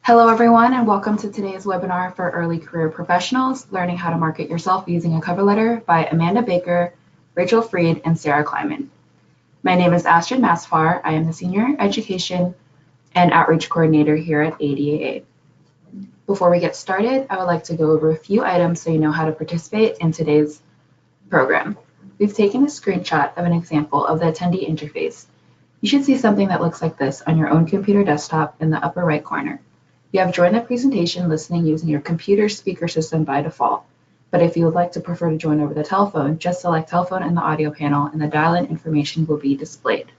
Hello everyone and welcome to today's webinar for early career professionals, learning how to market yourself using a cover letter by Amanda Baker, Rachel Freed, and Sarah Kleiman. My name is Astrid Masfar. I am the Senior Education and Outreach Coordinator here at ADAA. Before we get started, I would like to go over a few items so you know how to participate in today's program. We've taken a screenshot of an example of the attendee interface. You should see something that looks like this on your own computer desktop in the upper right corner. You have joined the presentation listening using your computer speaker system by default, but if you would like to prefer to join over the telephone, just select telephone in the audio panel and the dial-in information will be displayed.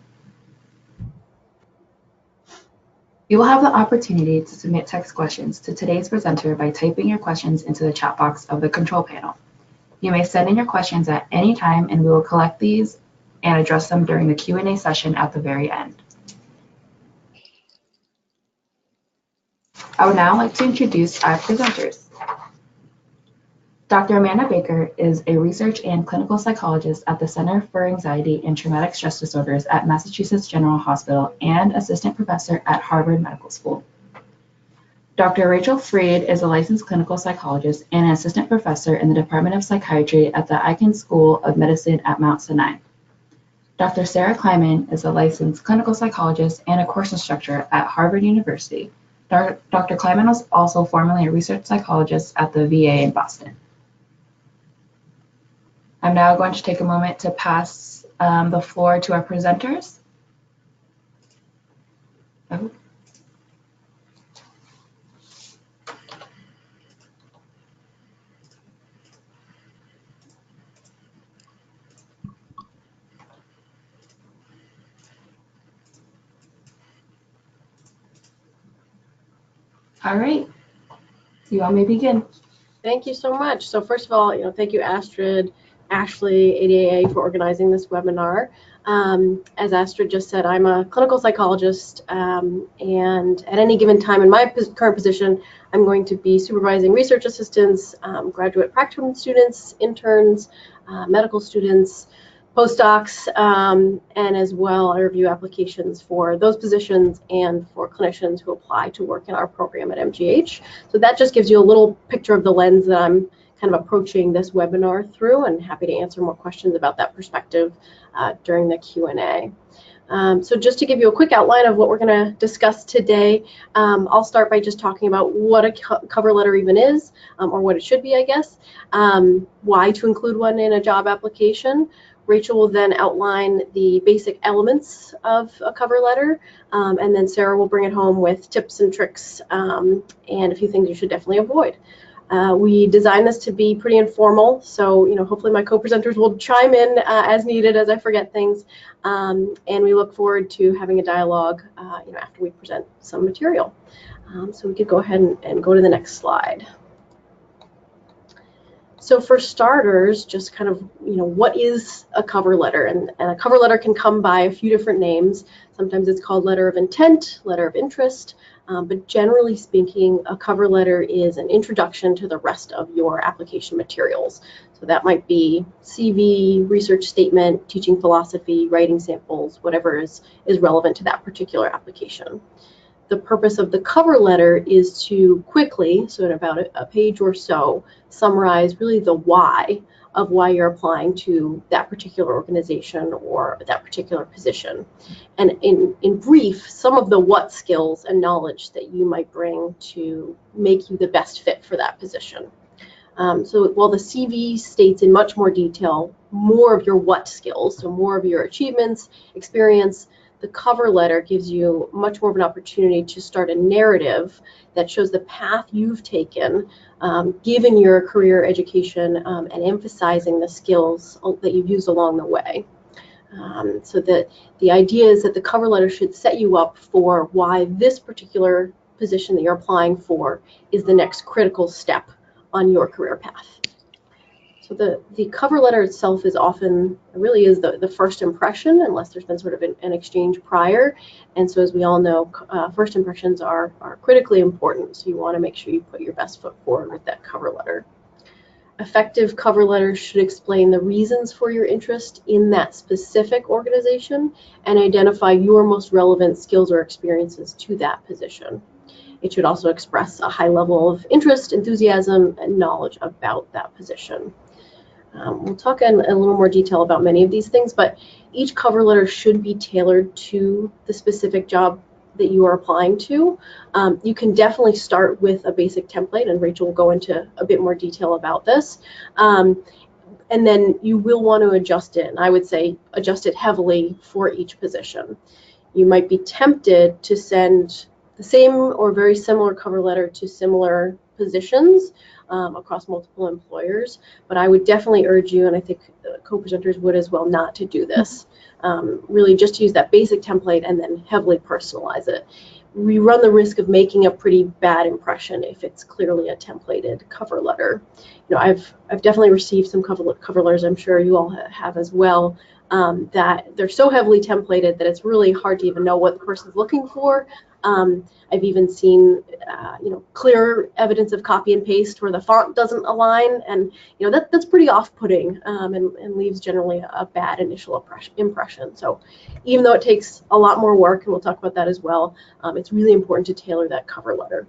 You will have the opportunity to submit text questions to today's presenter by typing your questions into the chat box of the control panel. You may send in your questions at any time and we will collect these and address them during the Q&A session at the very end. I would now like to introduce our presenters. Dr. Amanda Baker is a research and clinical psychologist at the Center for Anxiety and Traumatic Stress Disorders at Massachusetts General Hospital and assistant professor at Harvard Medical School. Dr. Rachel Freed is a licensed clinical psychologist and an assistant professor in the Department of Psychiatry at the Icahn School of Medicine at Mount Sinai. Dr. Sarah Kleiman is a licensed clinical psychologist and a course instructor at Harvard University. Dr. Kleiman was also formerly a research psychologist at the VA in Boston. I'm now going to take a moment to pass the floor to our presenters. Oh. All right, you all may begin. Thank you so much. So first of all, thank you, Astrid, Ashley, ADAA for organizing this webinar. As Astrid just said, I'm a clinical psychologist, and at any given time in my current position, I'm going to be supervising research assistants, graduate practicum students, interns, medical students, postdocs, and as well I review applications for those positions and for clinicians who apply to work in our program at MGH. So that just gives you a little picture of the lens that I'm kind of approaching this webinar through, and happy to answer more questions about that perspective during the Q&A. So just to give you a quick outline of what we're going to discuss today, I'll start by just talking about what a cover letter even is, or what it should be, I guess, why to include one in a job application. Rachel will then outline the basic elements of a cover letter, and then Sarah will bring it home with tips and tricks and a few things you should definitely avoid. We designed this to be pretty informal, so hopefully my co-presenters will chime in as needed as I forget things, and we look forward to having a dialogue after we present some material. So we could go ahead and go to the next slide. So for starters, just kind of, what is a cover letter? And a cover letter can come by a few different names. Sometimes it's called letter of intent, letter of interest, but generally speaking, a cover letter is an introduction to the rest of your application materials. So that might be CV, research statement, teaching philosophy, writing samples, whatever is relevant to that particular application. The purpose of the cover letter is to quickly, so in about a page or so, summarize really the why of why you're applying to that particular organization or that particular position. And in brief, some of the what skills and knowledge that you might bring to make you the best fit for that position. So while the CV states in much more detail more of your what skills, so more of your achievements, experience, the cover letter gives you much more of an opportunity to start a narrative that shows the path you've taken, given your career education, and emphasizing the skills that you've used along the way. So the idea is that the cover letter should set you up for why this particular position that you're applying for is the next critical step on your career path. So the cover letter itself is often, really is the first impression, unless there's been sort of an exchange prior. And so as we all know, first impressions are critically important. So you want to make sure you put your best foot forward with that cover letter. Effective cover letters should explain the reasons for your interest in that specific organization and identify your most relevant skills or experiences to that position. It should also express a high level of interest, enthusiasm, and knowledge about that position. We'll talk in a little more detail about many of these things, but each cover letter should be tailored to the specific job that you are applying to. You can definitely start with a basic template, and Rachel will go into a bit more detail about this. And then you will want to adjust it, and I would say adjust it heavily for each position. You might be tempted to send the same or very similar cover letter to similar positions across multiple employers, but I would definitely urge you, and I think co-presenters would as well, not to do this. Really just to use that basic template and then heavily personalize it. We run the risk of making a pretty bad impression if it's clearly a templated cover letter. You know, I've definitely received some cover letters, I'm sure you all have as well, that they're so heavily templated that it's really hard to even know what the person's looking for. I've even seen, clear evidence of copy and paste where the font doesn't align, and that's pretty off-putting and leaves generally a bad initial impression. So, even though it takes a lot more work, and we'll talk about that as well, it's really important to tailor that cover letter.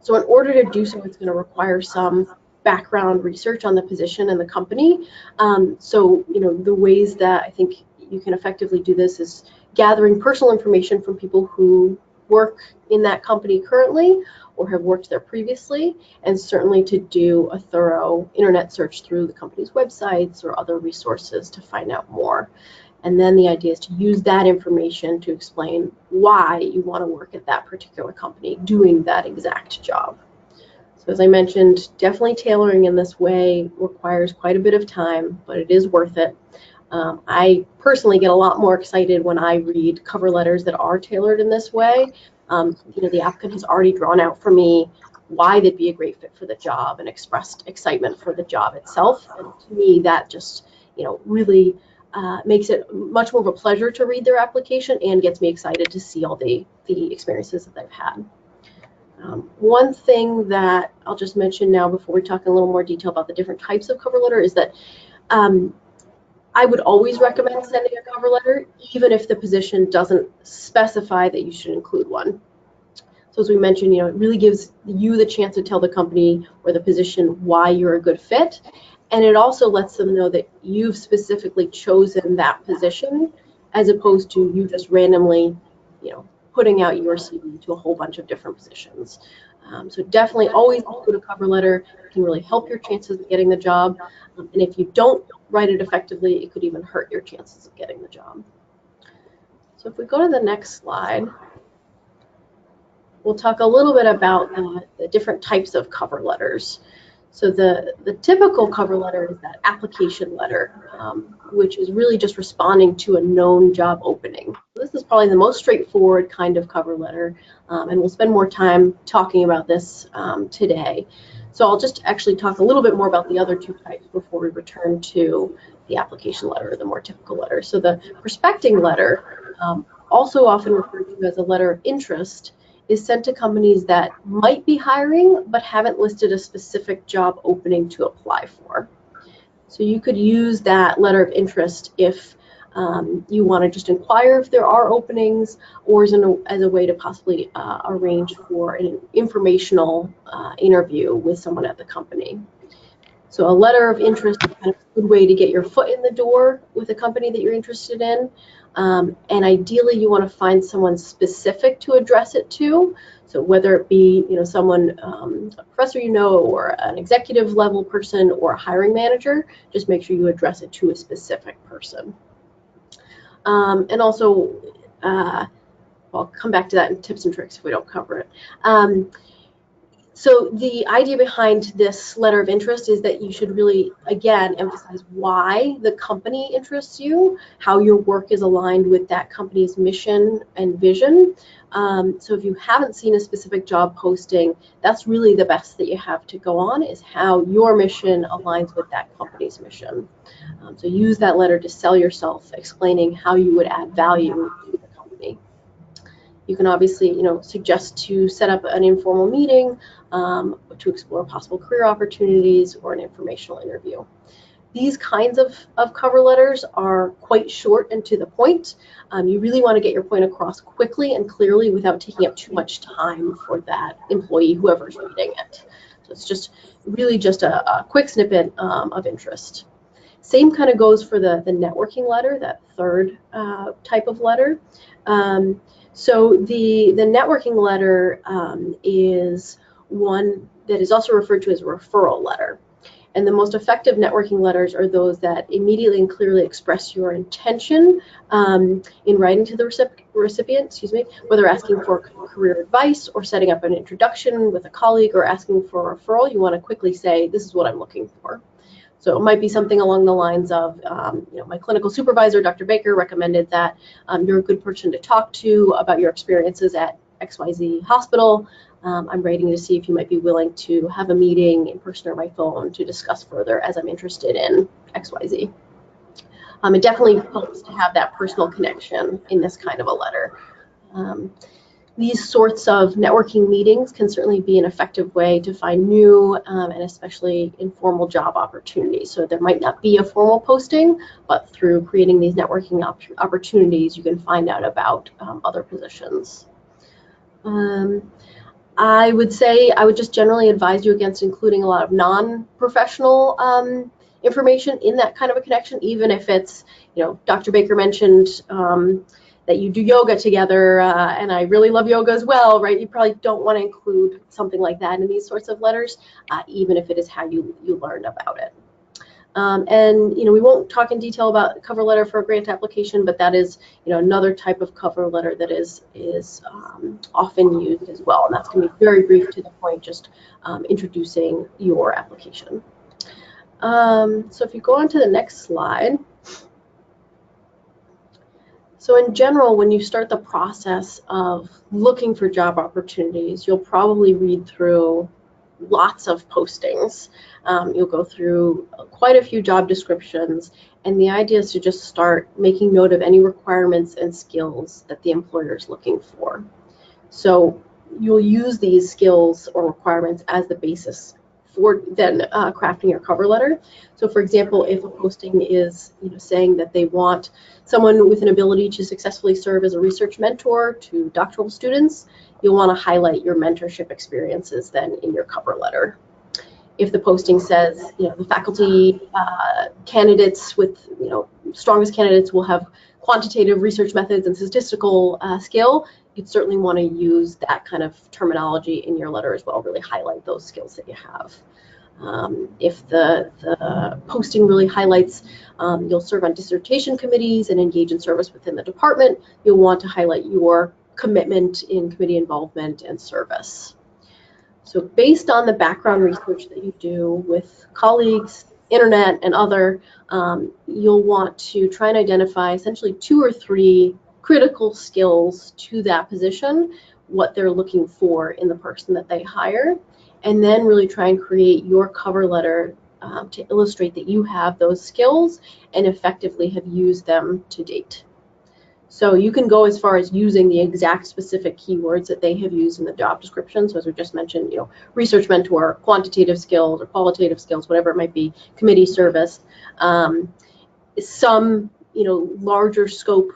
So, in order to do so, it's going to require some background research on the position and the company. The ways that I think you can effectively do this is gathering personal information from people who work in that company currently or have worked there previously, and certainly to do a thorough internet search through the company's websites or other resources to find out more. And then the idea is to use that information to explain why you want to work at that particular company doing that exact job. So as I mentioned, definitely tailoring in this way requires quite a bit of time, but it is worth it. I personally get a lot more excited when I read cover letters that are tailored in this way. The applicant has already drawn out for me why they'd be a great fit for the job and expressed excitement for the job itself. And to me, that just, really makes it much more of a pleasure to read their application and gets me excited to see all the experiences that they've had. One thing that I'll just mention now before we talk in a little more detail about the different types of cover letter is that I would always recommend sending a cover letter, even if the position doesn't specify that you should include one. So as we mentioned, it really gives you the chance to tell the company or the position why you're a good fit. And it also lets them know that you've specifically chosen that position as opposed to you just randomly, putting out your CV to a whole bunch of different positions. So definitely always include a cover letter. It can really help your chances of getting the job. And if you don't write it effectively, it could even hurt your chances of getting the job. So if we go to the next slide, we'll talk a little bit about the different types of cover letters. So the typical cover letter is that application letter, which is really just responding to a known job opening. This is probably the most straightforward kind of cover letter, and we'll spend more time talking about this today. So I'll just actually talk a little bit more about the other two types before we return to the application letter, or the more typical letter. So the prospecting letter, also often referred to as a letter of interest, is sent to companies that might be hiring but haven't listed a specific job opening to apply for. So you could use that letter of interest if you want to just inquire if there are openings, or as a way to possibly arrange for an informational interview with someone at the company. So a letter of interest is kind of a good way to get your foot in the door with a company that you're interested in. And ideally, you want to find someone specific to address it to. So whether it be, someone, a professor or an executive level person or a hiring manager, just make sure you address it to a specific person. And also, I'll come back to that in tips and tricks if we don't cover it. So the idea behind this letter of interest is that you should really, again, emphasize why the company interests you, how your work is aligned with that company's mission and vision. So if you haven't seen a specific job posting, that's really the best that you have to go on, is how your mission aligns with that company's mission. So use that letter to sell yourself, explaining how you would add value to the company. You can obviously, suggest to set up an informal meeting to explore possible career opportunities or an informational interview. These kinds of cover letters are quite short and to the point. You really want to get your point across quickly and clearly without taking up too much time for that employee, whoever's reading it. So it's just really just a quick snippet of interest. Same kind of goes for the networking letter, that third type of letter. So the networking letter is one that is also referred to as a referral letter. And the most effective networking letters are those that immediately and clearly express your intention in writing to the recipient, whether asking for career advice or setting up an introduction with a colleague or asking for a referral. You want to quickly say, this is what I'm looking for. So it might be something along the lines of, my clinical supervisor, Dr. Baker, recommended that you're a good person to talk to about your experiences at XYZ hospital. I'm writing to see if you might be willing to have a meeting in person or by phone to discuss further, as I'm interested in XYZ. It definitely helps to have that personal connection in this kind of a letter. These sorts of networking meetings can certainly be an effective way to find new and especially informal job opportunities. So there might not be a formal posting, but through creating these networking opportunities, you can find out about other positions. I would say I would just generally advise you against including a lot of non-professional information in that kind of a connection, even if it's, Dr. Baker mentioned that you do yoga together, and I really love yoga as well, right? You probably don't want to include something like that in these sorts of letters, even if it is how you learned about it. And we won't talk in detail about cover letter for a grant application, but that is another type of cover letter that is often used as well, and that's going to be very brief to the point, just introducing your application. So if you go on to the next slide. So in general, when you start the process of looking for job opportunities, you'll probably read through lots of postings. You'll go through quite a few job descriptions, and the idea is to just start making note of any requirements and skills that the employer is looking for. So you'll use these skills or requirements as the basis for then crafting your cover letter. So for example, if a posting is saying that they want someone with an ability to successfully serve as a research mentor to doctoral students, you'll want to highlight your mentorship experiences then in your cover letter. If the posting says, the faculty candidates with, strongest candidates will have quantitative research methods and statistical skill, you'd certainly want to use that kind of terminology in your letter as well, really highlight those skills that you have. If the posting really highlights you'll serve on dissertation committees and engage in service within the department, you'll want to highlight your commitment in committee involvement and service. So based on the background research that you do with colleagues, internet, and other, you'll want to try and identify essentially 2 or 3 critical skills to that position, what they're looking for in the person that they hire, and then really try and create your cover letter to illustrate that you have those skills and effectively have used them to date. So you can go as far as using the exact specific keywords that they have used in the job description. So as we just mentioned, research mentor, quantitative skills or qualitative skills, whatever it might be, committee service. Some, larger scope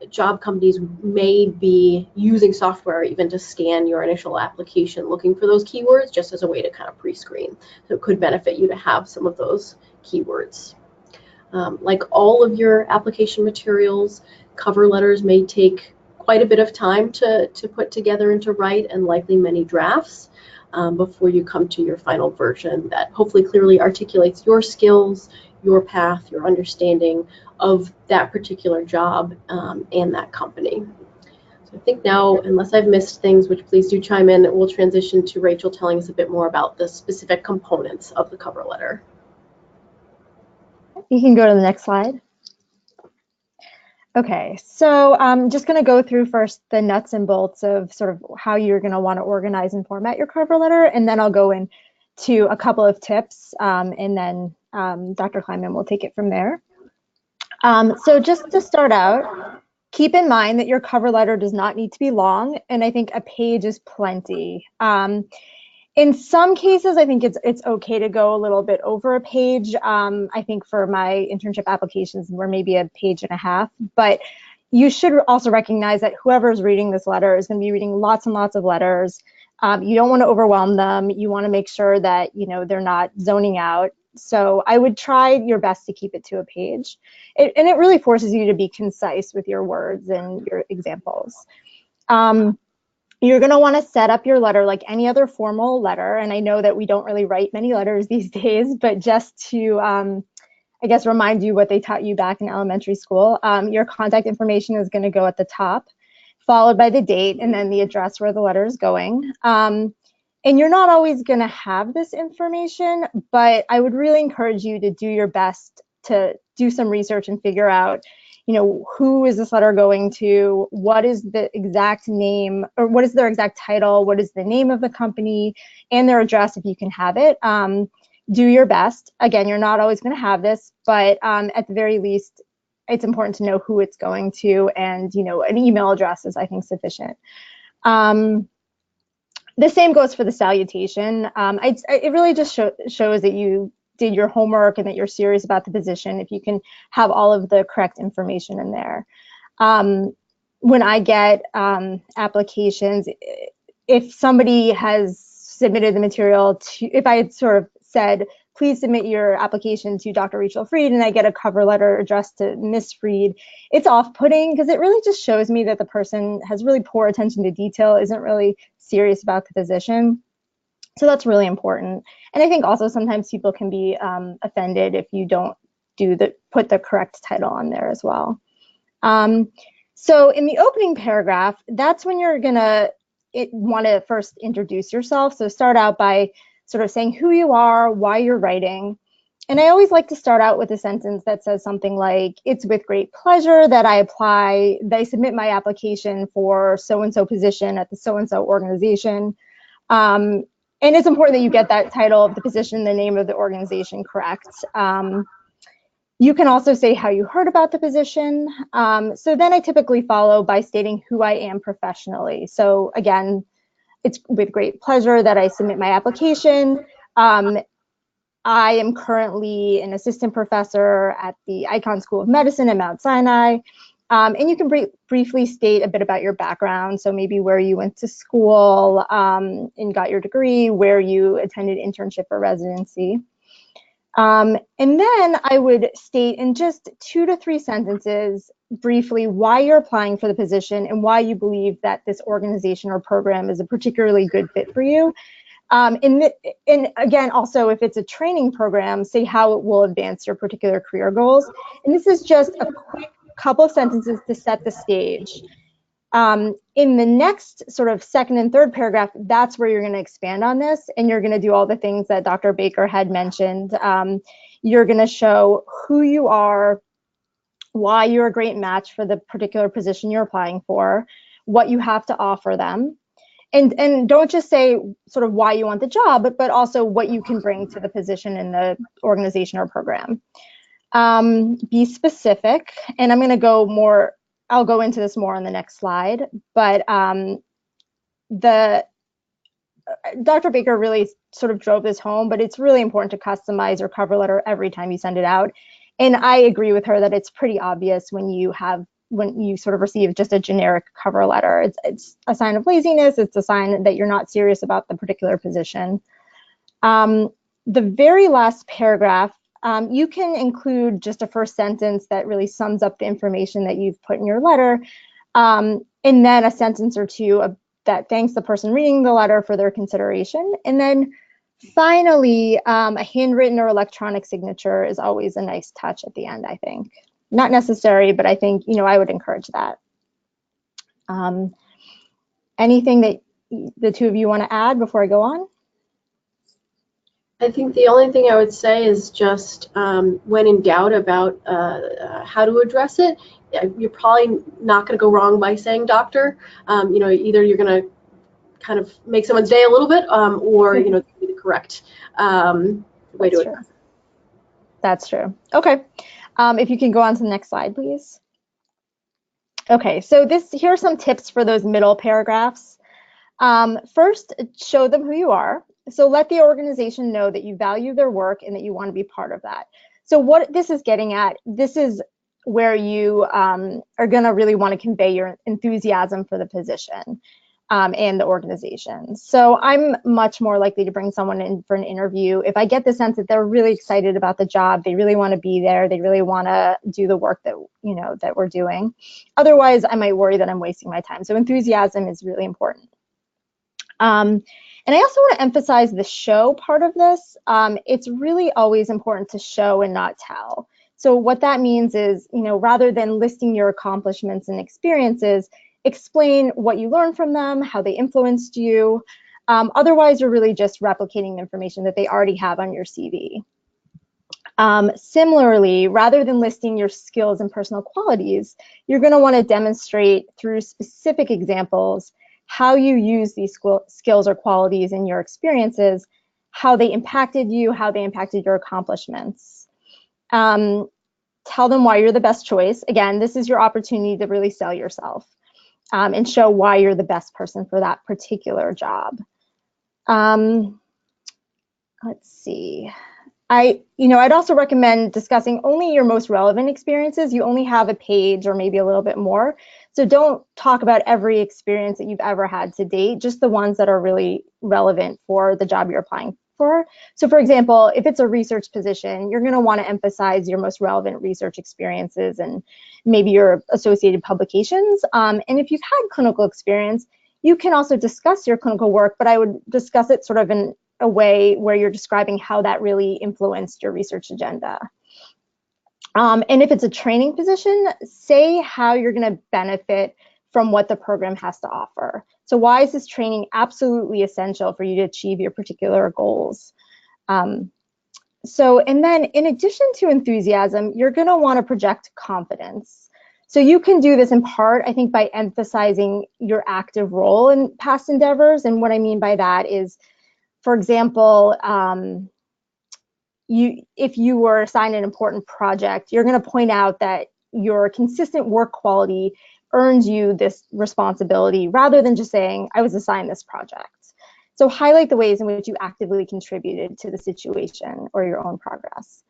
job companies may be using software even to scan your initial application, looking for those keywords just as a way to kind of pre-screen. So it could benefit you to have some of those keywords. Like all of your application materials, cover letters may take quite a bit of time to put together and to write, and likely many drafts before you come to your final version that hopefully clearly articulates your skills, your path, your understanding of that particular job and that company. So I think now, unless I've missed things, which please do chime in, we'll transition to Rachel telling us a bit more about the specific components of the cover letter. You can go to the next slide. Okay, so I'm just going to go through first the nuts and bolts of sort of how you're going to want to organize and format your cover letter, and then I'll go into a couple of tips, and then Dr. Kleinman will take it from there. So just to start out, keep in mind that your cover letter does not need to be long, and I think a page is plenty. In some cases, I think it's okay to go a little bit over a page. I think for my internship applications, we're maybe a page and a half, but you should also recognize that whoever's reading this letter is going to be reading lots and lots of letters. You don't want to overwhelm them. You want to make sure that, you know, they're not zoning out. So I would try your best to keep it to a page. And it really forces you to be concise with your words and your examples. You're going to want to set up your letter like any other formal letter. And I know that we don't really write many letters these days, but just to, I guess, remind you what they taught you back in elementary school, your contact information is going to go at the top, followed by the date and then the address where the letter is going. And you're not always going to have this information, but I would really encourage you to do your best to do some research and figure out, you know, who is this letter going to, what is the exact name, or what is their exact title, what is the name of the company, and their address if you can have it. Do your best. Again, you're not always going to have this, but at the very least, it's important to know who it's going to, and, you know, an email address is, I think, sufficient. The same goes for the salutation. It really just shows that you did your homework and that you're serious about the position if you can have all of the correct information in there. When I get applications, if somebody has submitted the material to, if I had sort of said, please submit your application to Dr. Rachel Freed, and I get a cover letter addressed to Miss Freed, it's off-putting because it really just shows me that the person has really poor attention to detail, isn't really serious about the position. So that's really important. And I think also sometimes people can be offended if you don't put the correct title on there as well. So in the opening paragraph, that's when you're gonna want to first introduce yourself. So start out by sort of saying who you are, why you're writing. And I always like to start out with a sentence that says something like, it's with great pleasure that I submit my application for so-and-so position at the so-and-so organization. And it's important that you get that title of the position, the name of the organization correct. You can also say how you heard about the position. So then I typically follow by stating who I am professionally. So again, it's with great pleasure that I submit my application. I am currently an assistant professor at the Icahn School of Medicine at Mount Sinai. And you can briefly state a bit about your background. So maybe where you went to school and got your degree, where you attended internship or residency. And then I would state in just 2 to 3 sentences briefly why you're applying for the position and why you believe that this organization or program is a particularly good fit for you. And again, also, if it's a training program, say how it will advance your particular career goals. And this is just a quick couple of sentences to set the stage. In the next sort of second and third paragraph, that's where you're going to expand on this, and you're going to do all the things that Dr. Baker had mentioned. You're going to show who you are, why you're a great match for the particular position you're applying for, what you have to offer them. And don't just say sort of why you want the job, but also what you can bring to the position in the organization or program. Be specific, and I'm going to go more, I'll go into this more on the next slide, but Dr. Baker really sort of drove this home, but it's really important to customize your cover letter every time you send it out. And I agree with her that it's pretty obvious when you sort of receive just a generic cover letter. It's a sign of laziness. It's a sign that you're not serious about the particular position. The very last paragraph, you can include just a first sentence that really sums up the information that you've put in your letter, and then a sentence or two that thanks the person reading the letter for their consideration. And then finally, a handwritten or electronic signature is always a nice touch at the end, I think. Not necessary, but I think, I would encourage that. Anything that the two of you want to add before I go on? I think the only thing I would say is just when in doubt about how to address it, you're probably not going to go wrong by saying doctor. Either you're going to kind of make someone's day a little bit, or the correct way to address it. That's true. Okay. If you can go on to the next slide, please. Okay, so here are some tips for those middle paragraphs. First, show them who you are. So let the organization know that you value their work and that you want to be part of that. So what this is getting at, this is where you are going to really want to convey your enthusiasm for the position and the organization. So I'm much more likely to bring someone in for an interview if I get the sense that they're really excited about the job, they really want to be there, they really want to do the work that, you know, that we're doing. Otherwise, I might worry that I'm wasting my time. So enthusiasm is really important. And I also want to emphasize the show part of this. It's really always important to show and not tell. So what that means is, you know, rather than listing your accomplishments and experiences, explain what you learned from them, how they influenced you. Otherwise, you're really just replicating the information that they already have on your CV. Similarly, rather than listing your skills and personal qualities, you're going to want to demonstrate through specific examples how you use these skills or qualities in your experiences, how they impacted you, how they impacted your accomplishments. Tell them why you're the best choice. Again, this is your opportunity to really sell yourself and show why you're the best person for that particular job. Let's see. I'd also recommend discussing only your most relevant experiences. You only have a page or maybe a little bit more. So don't talk about every experience that you've ever had to date, just the ones that are really relevant for the job you're applying for. So for example, if it's a research position, you're going to want to emphasize your most relevant research experiences and maybe your associated publications. And if you've had clinical experience, you can also discuss your clinical work, but I would discuss it sort of in a way where you're describing how that really influenced your research agenda. And if it's a training position, say how you're going to benefit from what the program has to offer. So why is this training absolutely essential for you to achieve your particular goals? And then in addition to enthusiasm, you're going to want to project confidence. So you can do this in part, I think, by emphasizing your active role in past endeavors. And what I mean by that is, for example, if you were assigned an important project, you're going to point out that your consistent work quality earns you this responsibility rather than just saying, I was assigned this project. So highlight the ways in which you actively contributed to the situation or your own progress.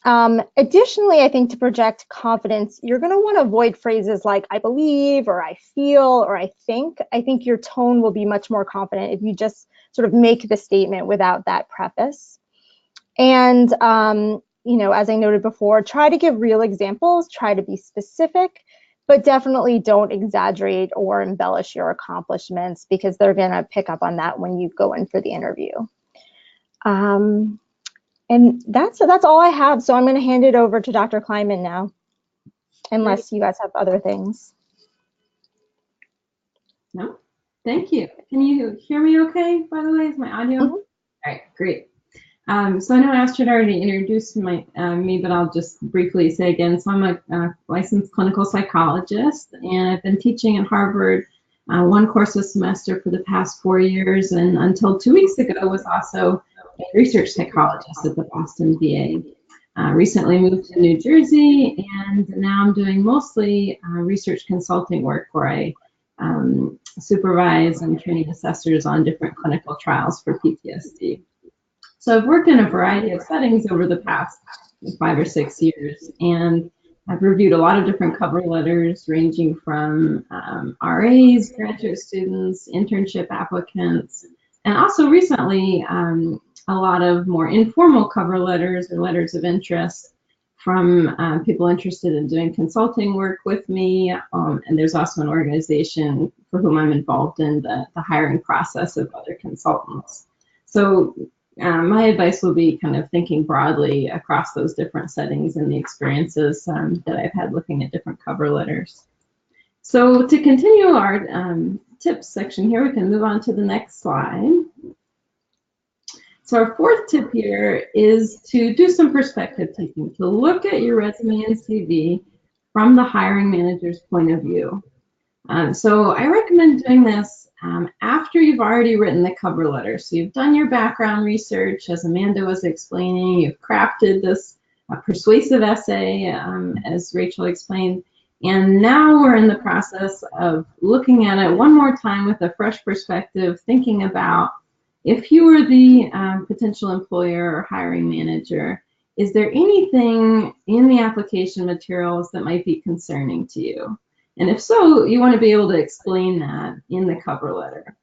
Additionally, I think to project confidence, you're going to want to avoid phrases like I believe or I feel or I think. I think your tone will be much more confident if you just sort of make the statement without that preface. And, as I noted before, try to give real examples, try to be specific, but definitely don't exaggerate or embellish your accomplishments because they're going to pick up on that when you go in for the interview. And that's all I have. So I'm going to hand it over to Dr. Kleinman now, unless you guys have other things. No, thank you. Can you hear me okay, by the way? Is my audio? Mm-hmm. All right, great. So I know Astrid already introduced me, but I'll just briefly say again, so I'm a licensed clinical psychologist, and I've been teaching at Harvard one course a semester for the past 4 years, and until 2 weeks ago was also a research psychologist at the Boston VA. Recently moved to New Jersey, and now I'm doing mostly research consulting work where I supervise and train assessors on different clinical trials for PTSD. So I've worked in a variety of settings over the past 5 or 6 years, and I've reviewed a lot of different cover letters ranging from RAs, graduate students, internship applicants, and also recently a lot of more informal cover letters or letters of interest from people interested in doing consulting work with me. And there's also an organization for whom I'm involved in the hiring process of other consultants. So my advice will be kind of thinking broadly across those different settings and the experiences that I've had looking at different cover letters. So to continue our tips section here, we can move on to the next slide. So our fourth tip here is to do some perspective taking, to look at your resume and CV from the hiring manager's point of view. So I recommend doing this after you've already written the cover letter. So you've done your background research, as Amanda was explaining, you've crafted this persuasive essay, as Rachel explained, and now we're in the process of looking at it one more time with a fresh perspective, thinking about if you were the potential employer or hiring manager, is there anything in the application materials that might be concerning to you? And if so, you want to be able to explain that in the cover letter.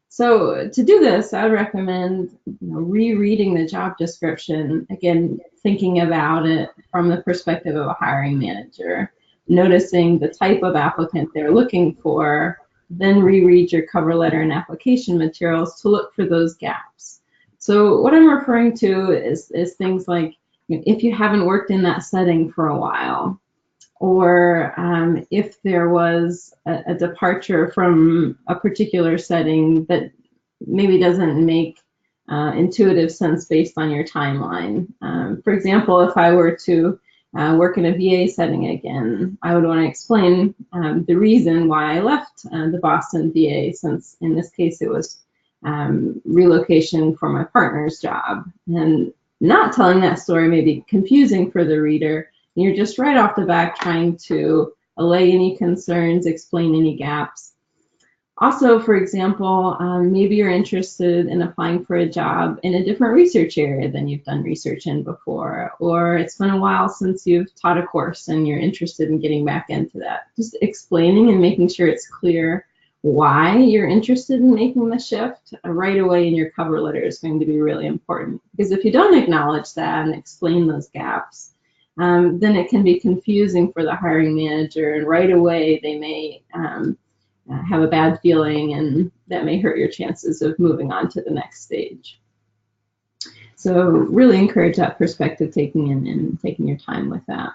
So to do this, I would recommend rereading the job description, again, thinking about it from the perspective of a hiring manager, noticing the type of applicant they're looking for, then reread your cover letter and application materials to look for those gaps. So what I'm referring to is things like, if you haven't worked in that setting for a while, or if there was a departure from a particular setting that maybe doesn't make intuitive sense based on your timeline. For example, if I were to work in a VA setting again, I would want to explain the reason why I left the Boston VA, since in this case it was relocation for my partner's job. And not telling that story may be confusing for the reader. You're just right off the bat trying to allay any concerns, explain any gaps. Also, for example, maybe you're interested in applying for a job in a different research area than you've done research in before, or it's been a while since you've taught a course and you're interested in getting back into that. Just explaining and making sure it's clear why you're interested in making the shift right away in your cover letter is going to be really important. Because if you don't acknowledge that and explain those gaps, then it can be confusing for the hiring manager, and right away they may have a bad feeling, and that may hurt your chances of moving on to the next stage. So really encourage that perspective taking and taking your time with that.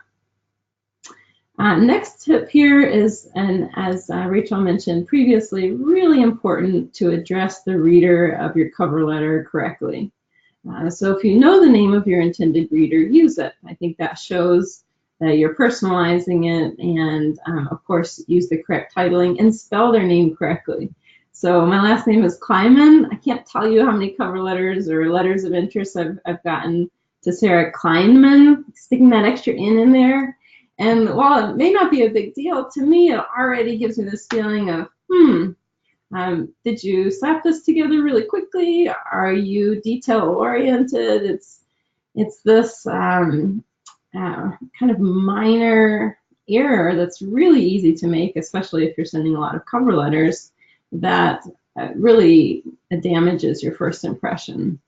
Next tip here is, and as Rachel mentioned previously, really important to address the reader of your cover letter correctly. So if you know the name of your intended reader, use it. I think that shows that you're personalizing it, and of course, use the correct titling and spell their name correctly. So my last name is Kleinman. I can't tell you how many cover letters or letters of interest I've gotten to Sarah Kleinman, sticking that extra N in there. And while it may not be a big deal, to me, it already gives me this feeling of, did you slap this together really quickly? Are you detail-oriented? It's this kind of minor error that's really easy to make, especially if you're sending a lot of cover letters, that really damages your first impression.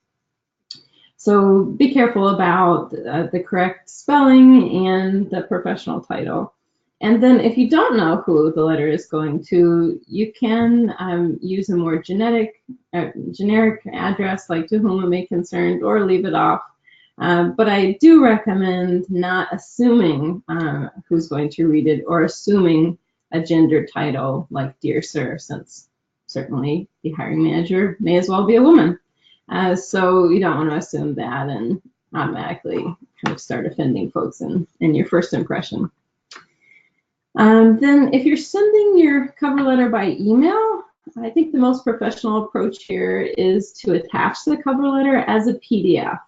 So be careful about the correct spelling and the professional title. And then if you don't know who the letter is going to, you can use a more generic address, like to whom it may concern, or leave it off. But I do recommend not assuming who's going to read it, or assuming a gendered title like Dear Sir, since certainly the hiring manager may as well be a woman. So you don't want to assume that and automatically kind of start offending folks in your first impression. Then if you're sending your cover letter by email, I think the most professional approach here is to attach the cover letter as a PDF.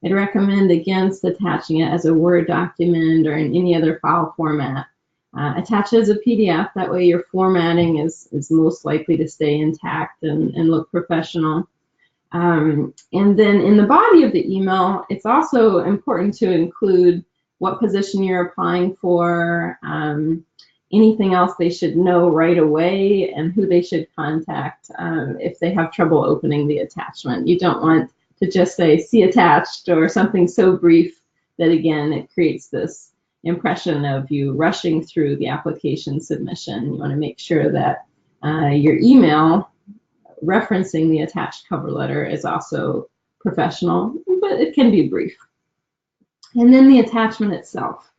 I'd recommend against attaching it as a Word document or in any other file format. Attach it as a PDF, that way your formatting is most likely to stay intact and look professional. And then in the body of the email, it's also important to include what position you're applying for, anything else they should know right away, and who they should contact if they have trouble opening the attachment. You don't want to just say, see attached, or something so brief that, again, it creates this impression of you rushing through the application submission. You want to make sure that your email referencing the attached cover letter is also professional, but it can be brief. And then the attachment itself.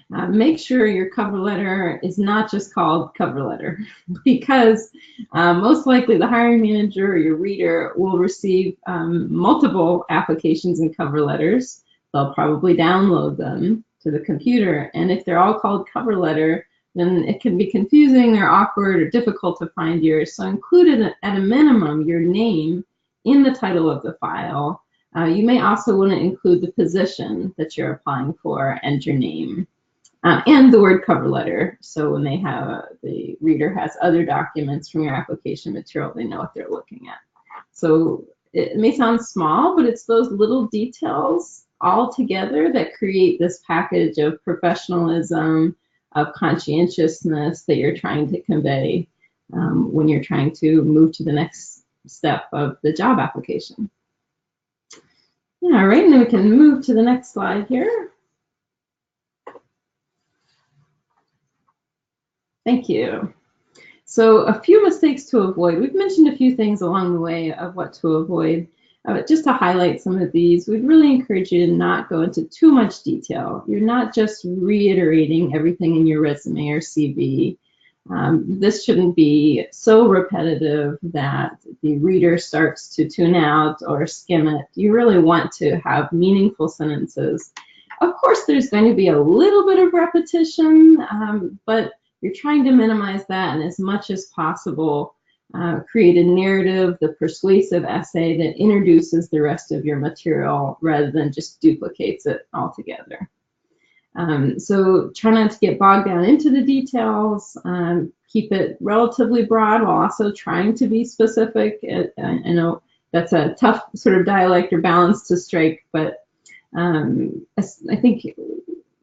Make sure your cover letter is not just called cover letter, because most likely the hiring manager or your reader will receive multiple applications and cover letters. They'll probably download them to the computer, and if they're all called cover letter, then it can be confusing or awkward or difficult to find yours. So include at a minimum your name in the title of the file. You may also want to include the position that you're applying for and your name. And the word cover letter, so when they have the reader has other documents from your application material, they know what they're looking at. So it may sound small, but it's those little details all together that create this package of professionalism, of conscientiousness that you're trying to convey when you're trying to move to the next step of the job application. Yeah, all right, and then we can move to the next slide here. Thank you. So a few mistakes to avoid. We've mentioned a few things along the way of what to avoid. Just to highlight some of these, we'd really encourage you to not go into too much detail. You're not just reiterating everything in your resume or CV. This shouldn't be so repetitive that the reader starts to tune out or skim it. You really want to have meaningful sentences. Of course, there's going to be a little bit of repetition, but you're trying to minimize that, and as much as possible, create a narrative, the persuasive essay that introduces the rest of your material rather than just duplicates it altogether. So try not to get bogged down into the details. Keep it relatively broad while also trying to be specific. I know that's a tough sort of dialect or balance to strike, but I think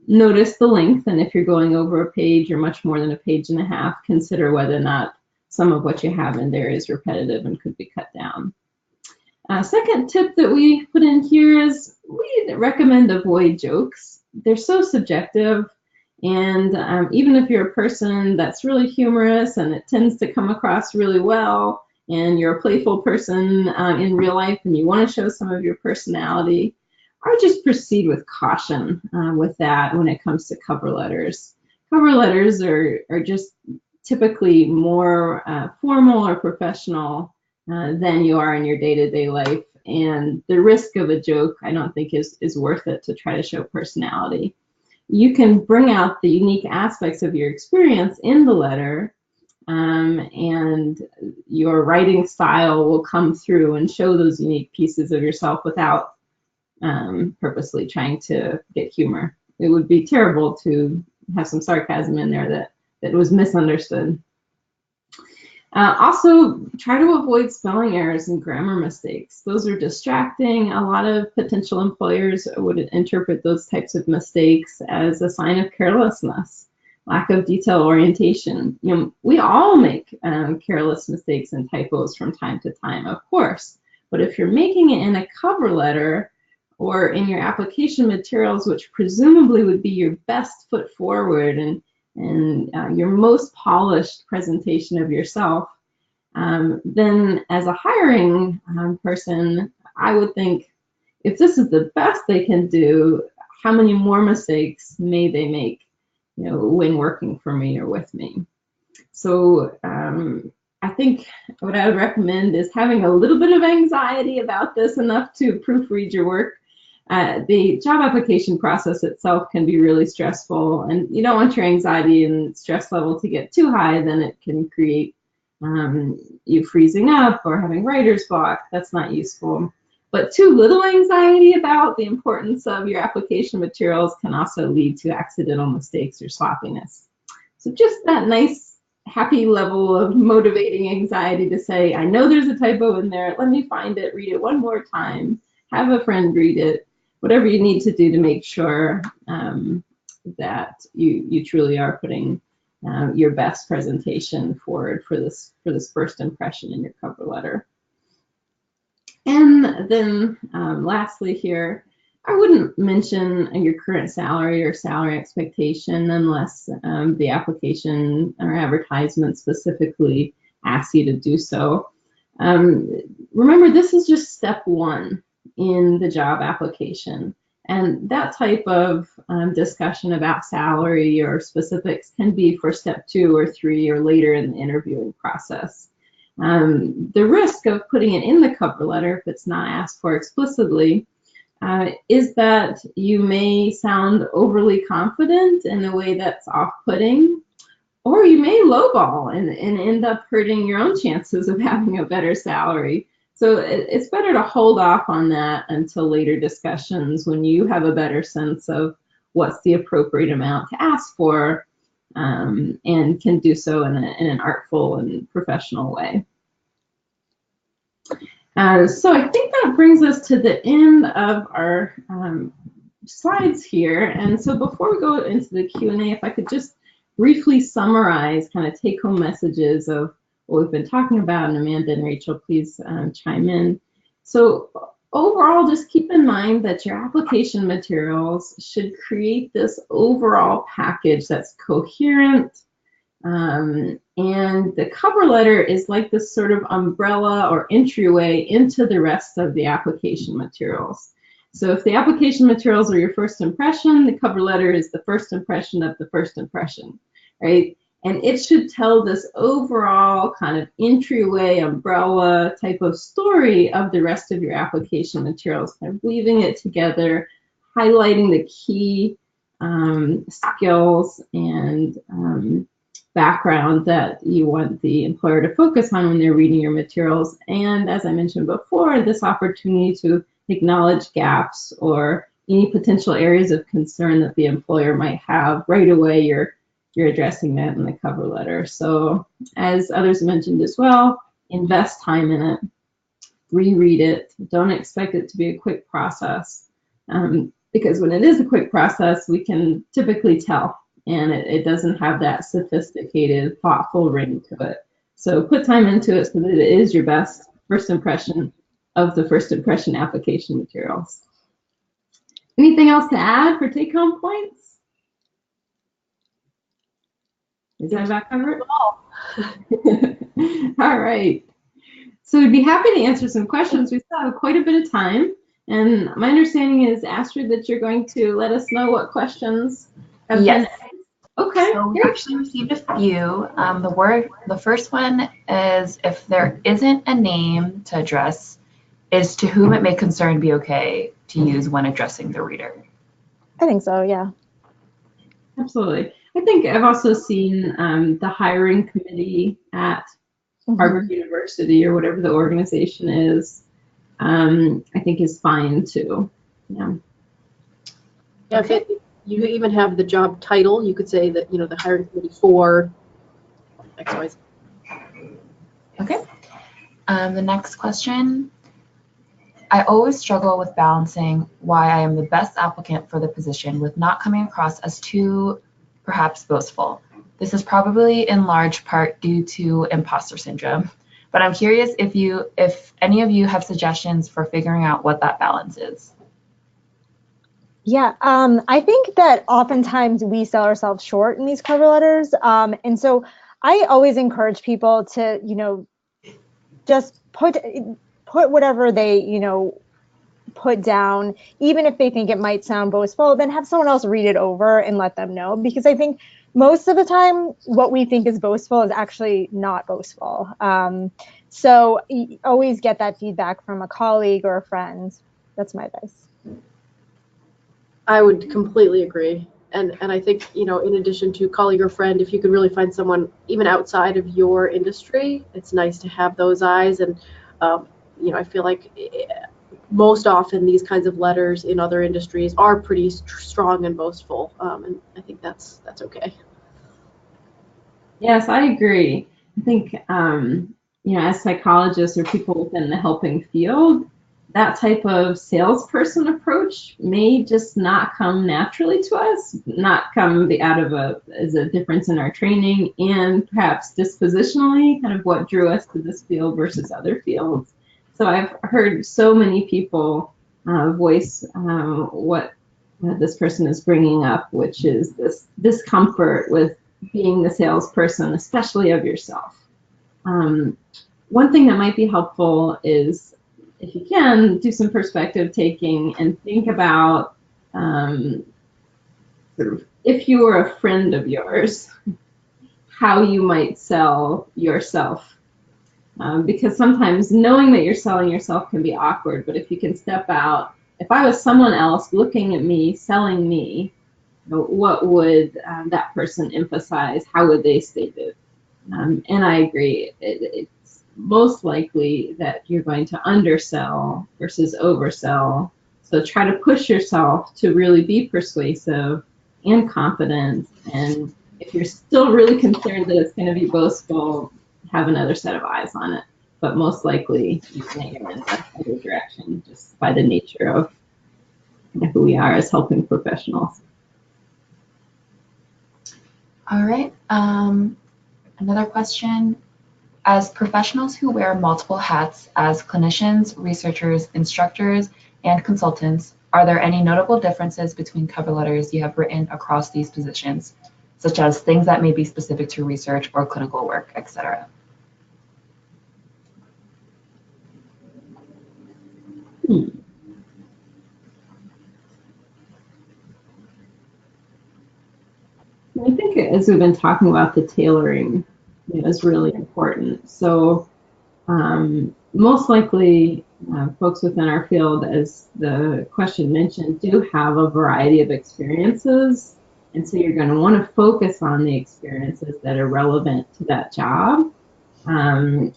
notice the length, and if you're going over a page or much more than a page and a half, consider whether or not some of what you have in there is repetitive and could be cut down. Second tip that we put in here is we recommend avoid jokes. They're so subjective, and even if you're a person that's really humorous and it tends to come across really well, and you're a playful person in real life and you want to show some of your personality, I would just proceed with caution with that when it comes to cover letters. Cover letters are just typically more formal or professional than you are in your day-to-day life, and the risk of a joke I don't think is worth it to try to show personality. You can bring out the unique aspects of your experience in the letter, and your writing style will come through and show those unique pieces of yourself without purposely trying to get humor. It would be terrible to have some sarcasm in there that was misunderstood. Also, try to avoid spelling errors and grammar mistakes. Those are distracting. A lot of potential employers would interpret those types of mistakes as a sign of carelessness, lack of detail orientation. You know, we all make careless mistakes and typos from time to time, of course. But if you're making it in a cover letter or in your application materials, which presumably would be your best foot forward and your most polished presentation of yourself, then as a hiring person, I would think if this is the best they can do, how many more mistakes may they make, you know, when working for me or with me? So I think what I would recommend is having a little bit of anxiety about this, enough to proofread your work. The job application process itself can be really stressful, and you don't want your anxiety and stress level to get too high, then it can create you freezing up or having writer's block. That's not useful. But too little anxiety about the importance of your application materials can also lead to accidental mistakes or sloppiness. So just that nice, happy level of motivating anxiety to say, I know there's a typo in there, let me find it, read it one more time, have a friend read it, whatever you need to do to make sure that you truly are putting your best presentation forward for this first impression in your cover letter. And then lastly here, I wouldn't mention your current salary or salary expectation unless the application or advertisement specifically asks you to do so. Remember, this is just step one in the job application. And that type of discussion about salary or specifics can be for step 2 or 3 or later in the interviewing process. The risk of putting it in the cover letter, if it's not asked for explicitly, is that you may sound overly confident in a way that's off-putting, or you may lowball and end up hurting your own chances of having a better salary. So it's better to hold off on that until later discussions when you have a better sense of what's the appropriate amount to ask for, and can do so in an artful and professional way. So I think that brings us to the end of our slides here. And so before we go into the Q&A, if I could just briefly summarize kind of take-home messages of what we've been talking about, and Amanda and Rachel, please chime in. So overall, just keep in mind that your application materials should create this overall package that's coherent, and the cover letter is like this sort of umbrella or entryway into the rest of the application materials. So if the application materials are your first impression, the cover letter is the first impression of the first impression, right? And it should tell this overall kind of entryway, umbrella type of story of the rest of your application materials, kind of weaving it together, highlighting the key skills and background that you want the employer to focus on when they're reading your materials. And as I mentioned before, this opportunity to acknowledge gaps or any potential areas of concern that the employer might have right away, you're addressing that in the cover letter. So as others mentioned as well, invest time in it, reread it. Don't expect it to be a quick process, because when it is a quick process, we can typically tell, and it doesn't have that sophisticated, thoughtful ring to it. So put time into it so that it is your best first impression of the first impression application materials. Anything else to add for take-home points? Is that about covered? All right. So we'd be happy to answer some questions. We still have quite a bit of time. And my understanding is, Astrid, that you're going to let us know what questions have been asked. Okay. So we actually received a few. The first one is, if there isn't a name to address, is to whom it may concern be okay to use when addressing the reader? I think so, yeah. Absolutely. I think I've also seen the hiring committee at Harvard University or whatever the organization is, I think is fine too. Yeah. Yeah, okay. You even have the job title. You could say that, the hiring committee for XYZ. Okay. The next question. I always struggle with balancing why I am the best applicant for the position with not coming across as too, perhaps, boastful. This is probably in large part due to imposter syndrome, but I'm curious if any of you have suggestions for figuring out what that balance is. Yeah, I think that oftentimes we sell ourselves short in these cover letters. And so I always encourage people to, just put whatever they, put down, even if they think it might sound boastful, then have someone else read it over and let them know. Because I think most of the time what we think is boastful is actually not boastful. So always get that feedback from a colleague or a friend. That's my advice. I would completely agree. And I think, in addition to colleague or friend, if you could really find someone even outside of your industry, it's nice to have those eyes. And, I feel like most often these kinds of letters in other industries are pretty strong and boastful. And I think that's okay. Yes, I agree. I think, as psychologists or people within the helping field, that type of salesperson approach may just not come naturally to us, not come out of as a difference in our training, and perhaps dispositionally, kind of what drew us to this field versus other fields. So I've heard so many people voice what this person is bringing up, which is this discomfort with being the salesperson, especially of yourself. One thing that might be helpful is, if you can, do some perspective taking and think about sort of, if you were a friend of yours, how you might sell yourself. Because sometimes knowing that you're selling yourself can be awkward, but if you can step out, if I was someone else looking at me, selling me, what would that person emphasize? How would they state it? And I agree. It's most likely that you're going to undersell versus oversell. So try to push yourself to really be persuasive and confident. And if you're still really concerned that it's going to be boastful, have another set of eyes on it. but most likely you may go in the other direction just by the nature of who we are as helping professionals. All right. Another question. As professionals who wear multiple hats as clinicians, researchers, instructors, and consultants, are there any notable differences between cover letters you have written across these positions, such as things that may be specific to research or clinical work, etc.? I think as we've been talking about, the tailoring is really important. So most likely folks within our field, as the question mentioned, do have a variety of experiences. And so you're going to want to focus on the experiences that are relevant to that job. And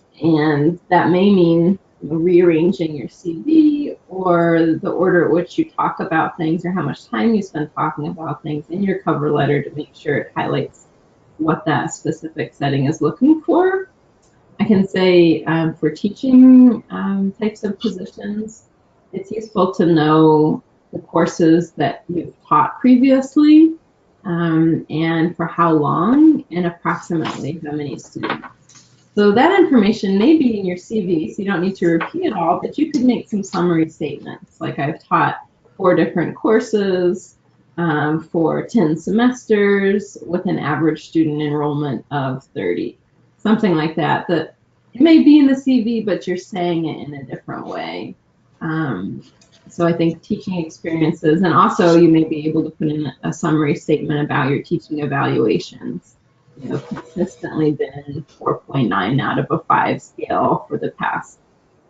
that may mean rearranging your CV or the order at which you talk about things or how much time you spend talking about things in your cover letter to make sure it highlights what that specific setting is looking for. I can say for teaching types of positions, it's useful to know the courses that you've taught previously and for how long and approximately how many students. So that information may be in your CV, so you don't need to repeat it all, but you could make some summary statements. Like, I've taught 4 different courses for 10 semesters with an average student enrollment of 30. Something like that, that it may be in the CV, but you're saying it in a different way. So I think teaching experiences, and also you may be able to put in a summary statement about your teaching evaluations. Consistently been 4.9 out of a 5 scale for the past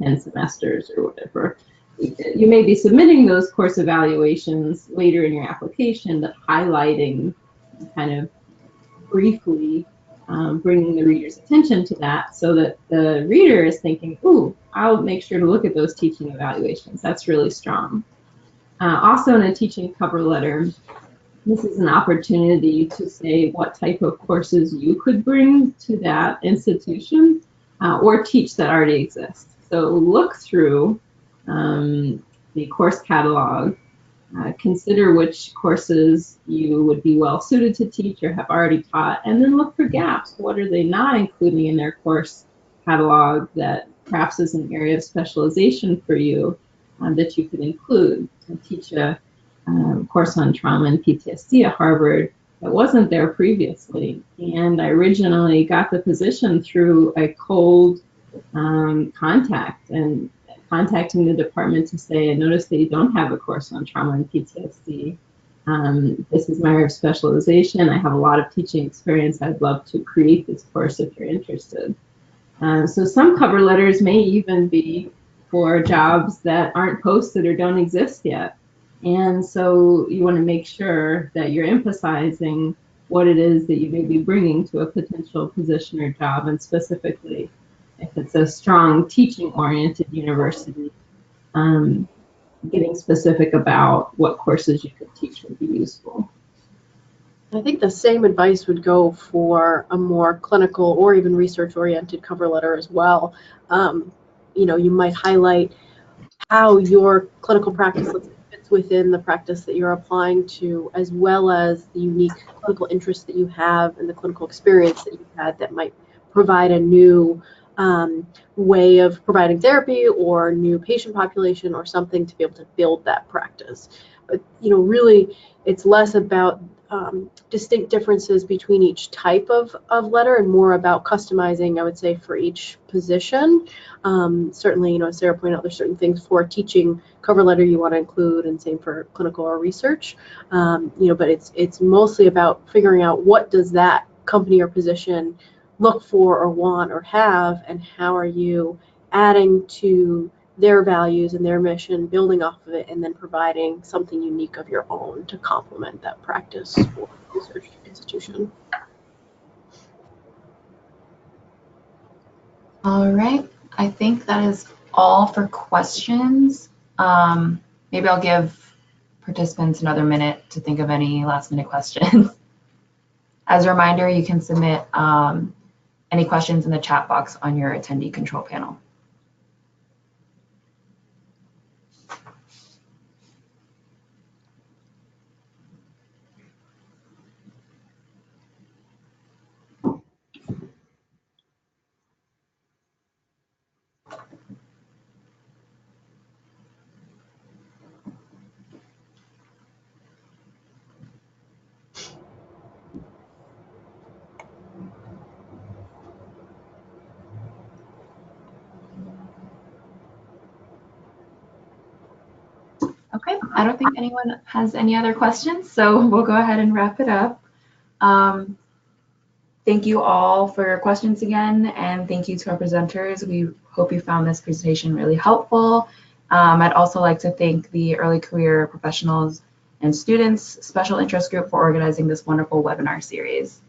10 semesters or whatever. You may be submitting those course evaluations later in your application, but highlighting kind of briefly bringing the reader's attention to that so that the reader is thinking, ooh, I'll make sure to look at those teaching evaluations. That's really strong. Also in a teaching cover letter, this is an opportunity to say what type of courses you could bring to that institution or teach that already exist. So look through the course catalog, consider which courses you would be well suited to teach or have already taught, and then look for gaps. What are they not including in their course catalog that perhaps is an area of specialization for you that you could include? To teach a course on trauma and PTSD at Harvard that wasn't there previously. And I originally got the position through a cold contact and contacting the department to say, I noticed that you don't have a course on trauma and PTSD. This is my area of specialization. I have a lot of teaching experience. I'd love to create this course if you're interested. So some cover letters may even be for jobs that aren't posted or don't exist yet. And so you want to make sure that you're emphasizing what it is that you may be bringing to a potential position or job, and specifically if it's a strong teaching-oriented university, getting specific about what courses you could teach would be useful. I think the same advice would go for a more clinical or even research-oriented cover letter as well. You might highlight how your clinical practice fits within the practice that you're applying to, as well as the unique clinical interests that you have and the clinical experience that you've had that might provide a new way of providing therapy or new patient population or something to be able to build that practice. But really, it's less about distinct differences between each type of letter and more about customizing, I would say, for each position. Certainly, as Sarah pointed out, there's certain things for a teaching cover letter you want to include, and same for clinical or research. But it's mostly about figuring out what does that company or position look for or want or have, and how are you adding to their values and their mission, building off of it, and then providing something unique of your own to complement that practice or research institution. All right, I think that is all for questions. Maybe I'll give participants another minute to think of any last minute questions. As a reminder, you can submit any questions in the chat box on your attendee control panel. Okay, I don't think anyone has any other questions, so we'll go ahead and wrap it up. Thank you all for your questions again, and thank you to our presenters. We hope you found this presentation really helpful. I'd also like to thank the Early Career Professionals and Students Special Interest Group for organizing this wonderful webinar series.